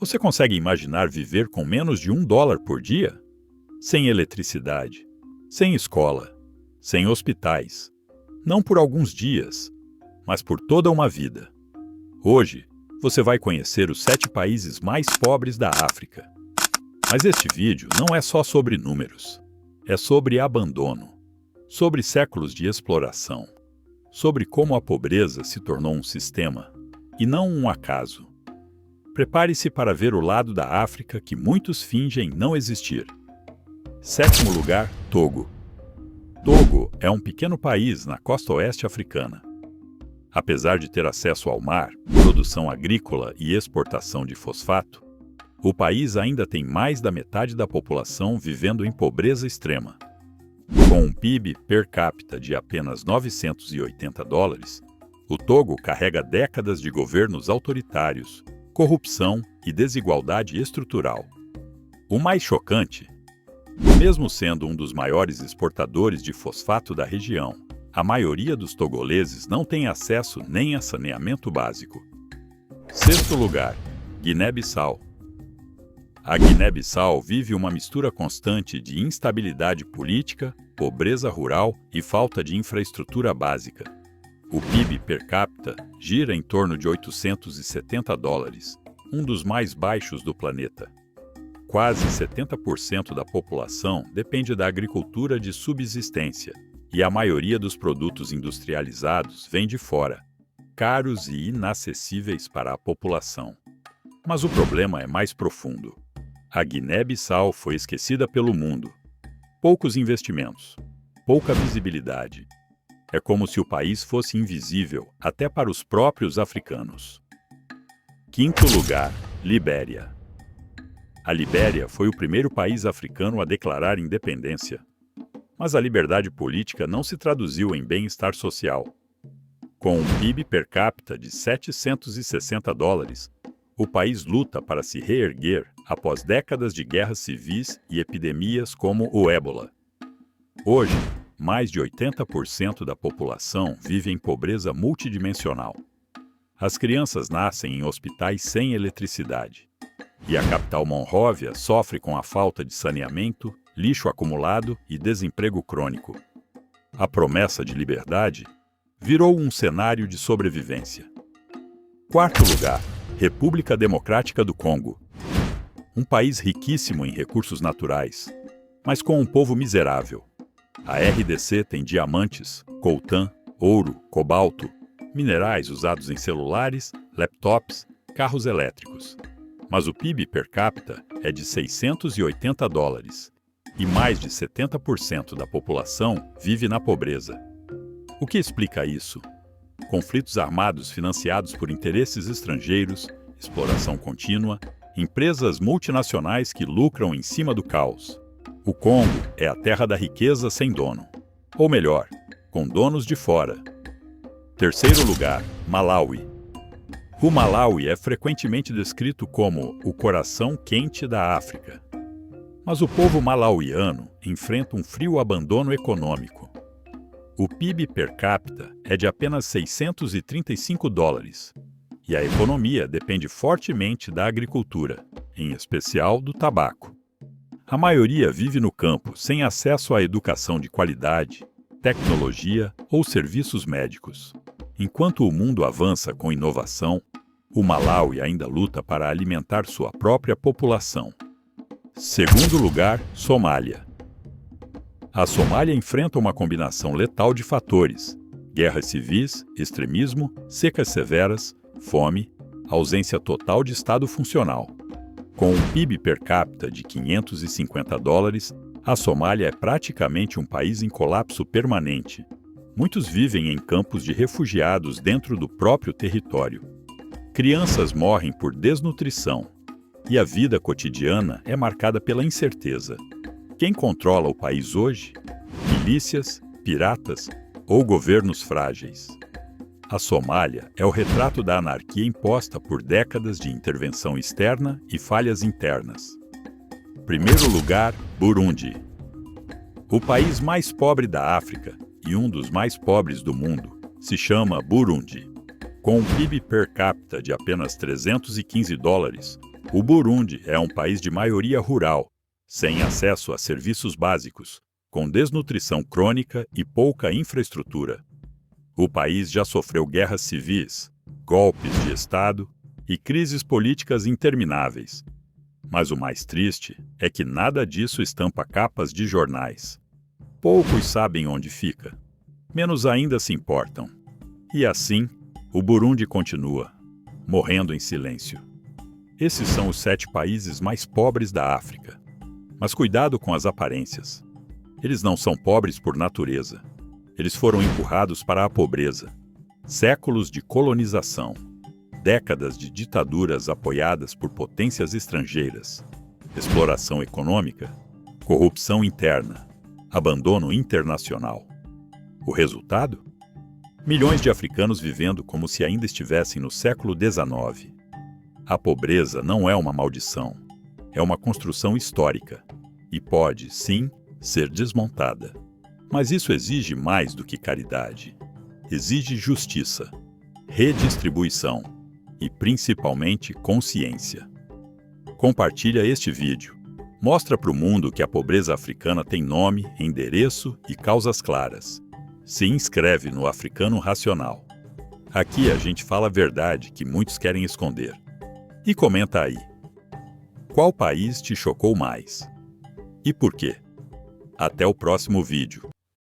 Você consegue imaginar viver com menos de $1 por dia? Sem eletricidade, sem escola, sem hospitais. Não por alguns dias, mas por toda uma vida. Hoje, você vai conhecer os 7 países mais pobres da África. Mas este vídeo não é só sobre números. É sobre abandono, sobre séculos de exploração, sobre como a pobreza se tornou um sistema e não um acaso. Prepare-se para ver o lado da África que muitos fingem não existir. 7º lugar, Togo. Togo é um pequeno país na costa oeste africana. Apesar de ter acesso ao mar, produção agrícola e exportação de fosfato, o país ainda tem mais da metade da população vivendo em pobreza extrema. Com um PIB per capita de apenas $980, o Togo carrega décadas de governos autoritários, corrupção e desigualdade estrutural. O mais chocante, mesmo sendo um dos maiores exportadores de fosfato da região, a maioria dos togoleses não tem acesso nem a saneamento básico. 6º lugar, Guiné-Bissau. A Guiné-Bissau vive uma mistura constante de instabilidade política, pobreza rural e falta de infraestrutura básica. O PIB per capita gira em torno de $870, um dos mais baixos do planeta. Quase 70% da população depende da agricultura de subsistência, e a maioria dos produtos industrializados vem de fora, caros e inacessíveis para a população. Mas o problema é mais profundo. A Guiné-Bissau foi esquecida pelo mundo. Poucos investimentos, pouca visibilidade. É como se o país fosse invisível até para os próprios africanos. 5º lugar, Libéria. A Libéria foi o primeiro país africano a declarar independência. Mas a liberdade política não se traduziu em bem-estar social. Com um PIB per capita de $760, o país luta para se reerguer após décadas de guerras civis e epidemias como o ébola. Hoje, mais de 80% da população vive em pobreza multidimensional. As crianças nascem em hospitais sem eletricidade. E a capital Monróvia sofre com a falta de saneamento, lixo acumulado e desemprego crônico. A promessa de liberdade virou um cenário de sobrevivência. 4º lugar, República Democrática do Congo. Um país riquíssimo em recursos naturais, mas com um povo miserável. A RDC tem diamantes, coltan, ouro, cobalto, minerais usados em celulares, laptops, carros elétricos. Mas o PIB per capita é de $680 e mais de 70% da população vive na pobreza. O que explica isso? Conflitos armados financiados por interesses estrangeiros, exploração contínua, empresas multinacionais que lucram em cima do caos. O Congo é a terra da riqueza sem dono. Ou melhor, com donos de fora. 3º lugar, Malawi. O Malawi é frequentemente descrito como o coração quente da África. Mas o povo malauiano enfrenta um frio abandono econômico. O PIB per capita é de apenas $635, e a economia depende fortemente da agricultura, em especial do tabaco. A maioria vive no campo sem acesso à educação de qualidade, tecnologia ou serviços médicos. Enquanto o mundo avança com inovação, o Malawi ainda luta para alimentar sua própria população. 2º lugar, Somália. A Somália enfrenta uma combinação letal de fatores: guerras civis, extremismo, secas severas, fome, ausência total de Estado funcional. Com um PIB per capita de $550, a Somália é praticamente um país em colapso permanente. Muitos vivem em campos de refugiados dentro do próprio território. Crianças morrem por desnutrição. E a vida cotidiana é marcada pela incerteza. Quem controla o país hoje? Milícias, piratas ou governos frágeis? A Somália é o retrato da anarquia imposta por décadas de intervenção externa e falhas internas. 1º lugar, Burundi. O país mais pobre da África e um dos mais pobres do mundo se chama Burundi. Com um PIB per capita de apenas $315, O Burundi é um país de maioria rural, sem acesso a serviços básicos, com desnutrição crônica e pouca infraestrutura. O país já sofreu guerras civis, golpes de Estado e crises políticas intermináveis. Mas o mais triste é que nada disso estampa capas de jornais. Poucos sabem onde fica, menos ainda se importam. E assim, o Burundi continua, morrendo em silêncio. Esses são os 7 países mais pobres da África. Mas cuidado com as aparências. Eles não são pobres por natureza. Eles foram empurrados para a pobreza. Séculos de colonização, décadas de ditaduras apoiadas por potências estrangeiras, exploração econômica, corrupção interna, abandono internacional. O resultado? Milhões de africanos vivendo como se ainda estivessem no século XIX. A pobreza não é uma maldição, é uma construção histórica e pode, sim, ser desmontada. Mas isso exige mais do que caridade. Exige justiça, redistribuição e, principalmente, consciência. Compartilha este vídeo. Mostra para o mundo que a pobreza africana tem nome, endereço e causas claras. Se inscreve no Africano Racional. Aqui a gente fala a verdade que muitos querem esconder. E comenta aí. Qual país te chocou mais? E por quê? Até o próximo vídeo.